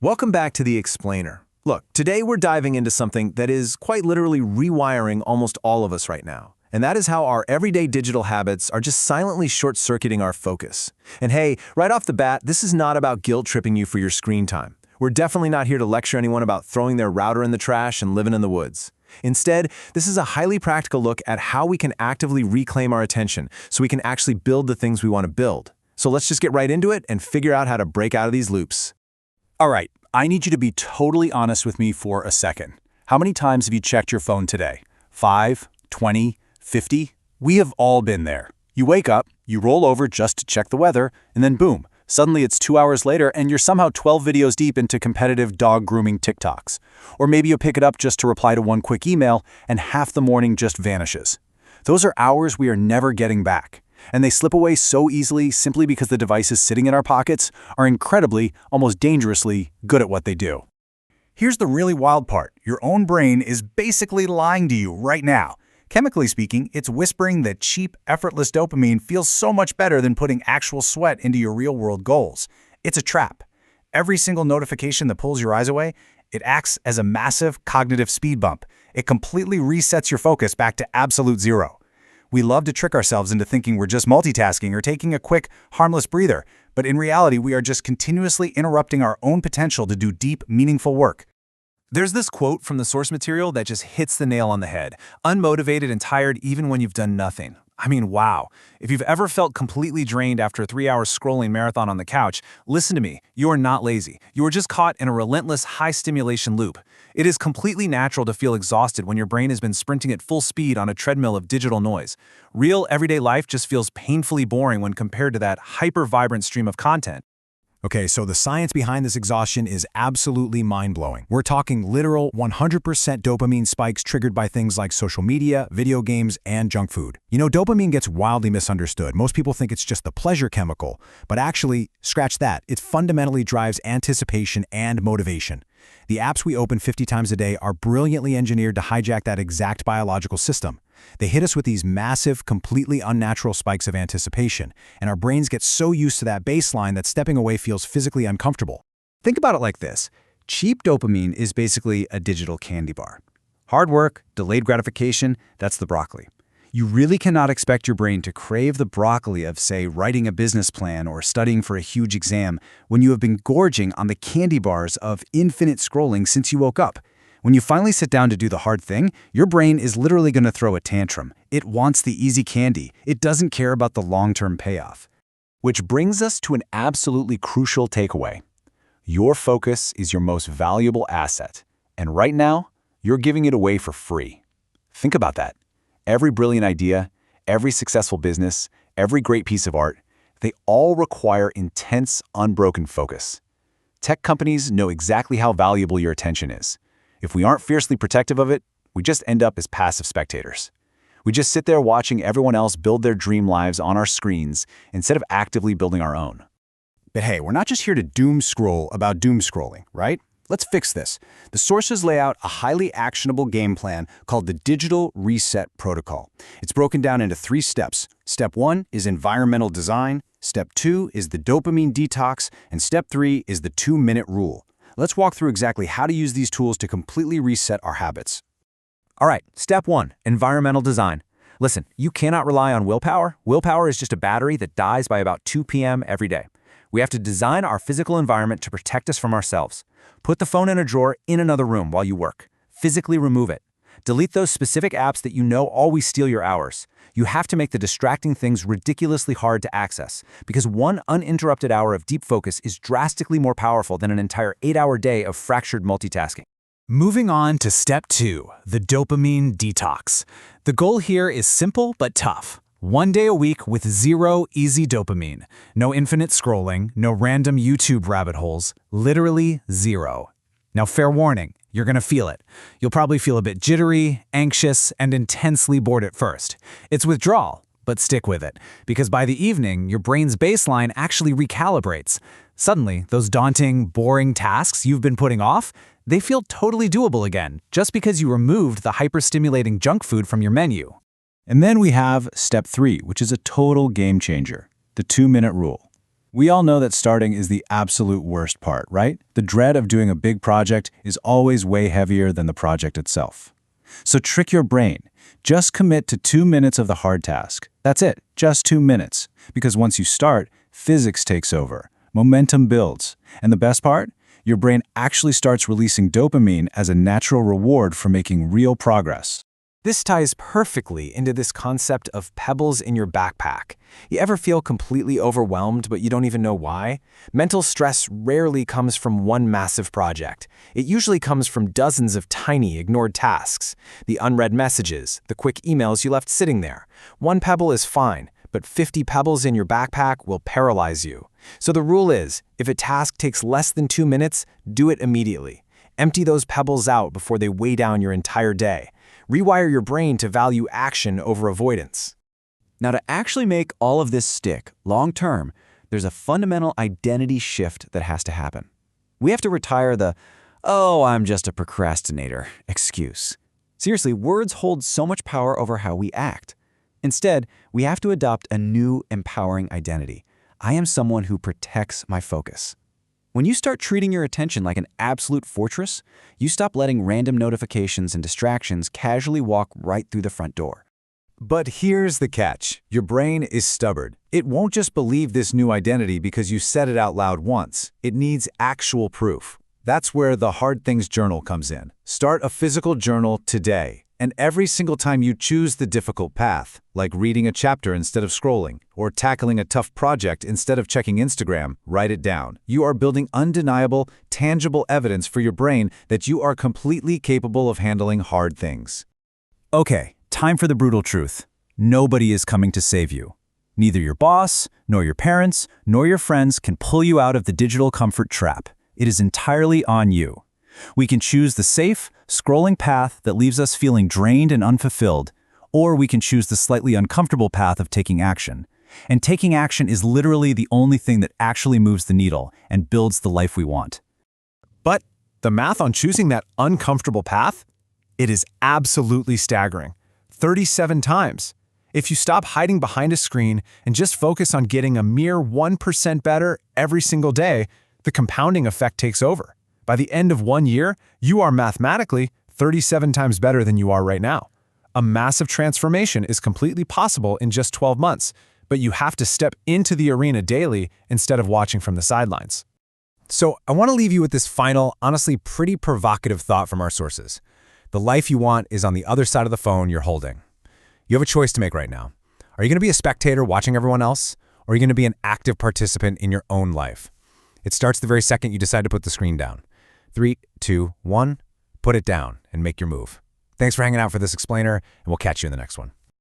Welcome back to The Explainer. Look, today we're diving into something that is quite literally rewiring almost all of us right now. And that is how our everyday digital habits are just silently short-circuiting our focus. And hey, right off the bat, this is not about guilt-tripping you for your screen time. We're definitely not here to lecture anyone about throwing their router in the trash and living in the woods. Instead, this is a highly practical look at how we can actively reclaim our attention so we can actually build the things we want to build. So let's just get right into it and figure out how to break out of these loops. All right, I need you to be totally honest with me for a second. How many times have you checked your phone today? 5, 20, 50? We have all been there. You wake up, you roll over just to check the weather, and then boom, suddenly it's 2 hours later and you're somehow 12 videos deep into competitive dog grooming TikToks. Or maybe you pick it up just to reply to one quick email and half the morning just vanishes. Those are hours we are never getting back. And they slip away so easily simply because the devices sitting in our pockets are incredibly, almost dangerously, good at what they do. Here's the really wild part. Your own brain is basically lying to you right now. Chemically speaking, it's whispering that cheap, effortless dopamine feels so much better than putting actual sweat into your real-world goals. It's a trap. Every single notification that pulls your eyes away, it acts as a massive cognitive speed bump. It completely resets your focus back to absolute zero. We love to trick ourselves into thinking we're just multitasking or taking a quick, harmless breather, but in reality, we are just continuously interrupting our own potential to do deep, meaningful work. There's this quote from the source material that just hits the nail on the head. Unmotivated and tired even when you've done nothing. I mean, wow. If you've ever felt completely drained after a 3-hour scrolling marathon on the couch, listen to me. You are not lazy. You are just caught in a relentless high-stimulation loop. It is completely natural to feel exhausted when your brain has been sprinting at full speed on a treadmill of digital noise. Real, everyday life just feels painfully boring when compared to that hyper-vibrant stream of content. Okay, so the science behind this exhaustion is absolutely mind-blowing. We're talking literal 100% dopamine spikes triggered by things like social media, video games, and junk food. You know, dopamine gets wildly misunderstood. Most people think it's just the pleasure chemical, but actually, scratch that. It fundamentally drives anticipation and motivation. The apps we open 50 times a day are brilliantly engineered to hijack that exact biological system. They hit us with these massive, completely unnatural spikes of anticipation, and our brains get so used to that baseline that stepping away feels physically uncomfortable. Think about it like this. Cheap dopamine is basically a digital candy bar. Hard work, delayed gratification, that's the broccoli. You really cannot expect your brain to crave the broccoli of, say, writing a business plan or studying for a huge exam when you have been gorging on the candy bars of infinite scrolling since you woke up. When you finally sit down to do the hard thing, your brain is literally going to throw a tantrum. It wants the easy candy. It doesn't care about the long-term payoff. Which brings us to an absolutely crucial takeaway. Your focus is your most valuable asset, and right now, you're giving it away for free. Think about that. Every brilliant idea, every successful business, every great piece of art, they all require intense, unbroken focus. Tech companies know exactly how valuable your attention is. If we aren't fiercely protective of it, we just end up as passive spectators. We just sit there watching everyone else build their dream lives on our screens instead of actively building our own. But hey, we're not just here to doom scroll about doom scrolling, right? Let's fix this. The sources lay out a highly actionable game plan called the Digital Reset Protocol. It's broken down into 3 steps. Step 1 is environmental design, Step 2 is the dopamine detox, and Step 3 is the 2-minute rule. Let's walk through exactly how to use these tools to completely reset our habits. All right, step 1, environmental design. Listen, you cannot rely on willpower. Willpower is just a battery that dies by about 2 p.m. every day. We have to design our physical environment to protect us from ourselves. Put the phone in a drawer in another room while you work. Physically remove it. Delete those specific apps that you know always steal your hours. You have to make the distracting things ridiculously hard to access, because one uninterrupted hour of deep focus is drastically more powerful than an entire 8-hour day of fractured multitasking. Moving on to step 2, the dopamine detox. The goal here is simple but tough. 1 day a week with 0 easy dopamine. No infinite scrolling, no random YouTube rabbit holes, literally 0. Now, fair warning, you're going to feel it. You'll probably feel a bit jittery, anxious, and intensely bored at first. It's withdrawal, but stick with it, because by the evening, your brain's baseline actually recalibrates. Suddenly, those daunting, boring tasks you've been putting off, they feel totally doable again, just because you removed the hyper-stimulating junk food from your menu. And then we have step 3, which is a total game changer, the 2-minute rule. We all know that starting is the absolute worst part, right? The dread of doing a big project is always way heavier than the project itself. So trick your brain. Just commit to 2 minutes of the hard task. That's it, just 2 minutes. Because once you start, physics takes over. Momentum builds. And the best part? Your brain actually starts releasing dopamine as a natural reward for making real progress. This ties perfectly into this concept of pebbles in your backpack. You ever feel completely overwhelmed but you don't even know why? Mental stress rarely comes from one massive project. It usually comes from dozens of tiny, ignored tasks. The unread messages, the quick emails you left sitting there. One pebble is fine, but 50 pebbles in your backpack will paralyze you. So the rule is, if a task takes less than 2 minutes, do it immediately. Empty those pebbles out before they weigh down your entire day. Rewire your brain to value action over avoidance. Now, to actually make all of this stick long-term, there's a fundamental identity shift that has to happen. We have to retire the, "oh, I'm just a procrastinator" excuse. Seriously, words hold so much power over how we act. Instead, we have to adopt a new, empowering identity. I am someone who protects my focus. When you start treating your attention like an absolute fortress, you stop letting random notifications and distractions casually walk right through the front door. But here's the catch. Your brain is stubborn. It won't just believe this new identity because you said it out loud once. It needs actual proof. That's where the Hard Things Journal comes in. Start a physical journal today. And every single time you choose the difficult path, like reading a chapter instead of scrolling, or tackling a tough project instead of checking Instagram, write it down. You are building undeniable, tangible evidence for your brain that you are completely capable of handling hard things. Okay, time for the brutal truth. Nobody is coming to save you. Neither your boss, nor your parents, nor your friends can pull you out of the digital comfort trap. It is entirely on you. We can choose the safe, scrolling path that leaves us feeling drained and unfulfilled, or we can choose the slightly uncomfortable path of taking action. And taking action is literally the only thing that actually moves the needle and builds the life we want. But the math on choosing that uncomfortable path? It is absolutely staggering. 37 times. If you stop hiding behind a screen and just focus on getting a mere 1% better every single day, the compounding effect takes over. By the end of 1 year, you are mathematically 37 times better than you are right now. A massive transformation is completely possible in just 12 months, but you have to step into the arena daily instead of watching from the sidelines. So I want to leave you with this final, honestly pretty provocative thought from our sources. The life you want is on the other side of the phone you're holding. You have a choice to make right now. Are you going to be a spectator watching everyone else, or are you going to be an active participant in your own life? It starts the very second you decide to put the screen down. 3, 2, 1, put it down and make your move. Thanks for hanging out for this explainer, and we'll catch you in the next one.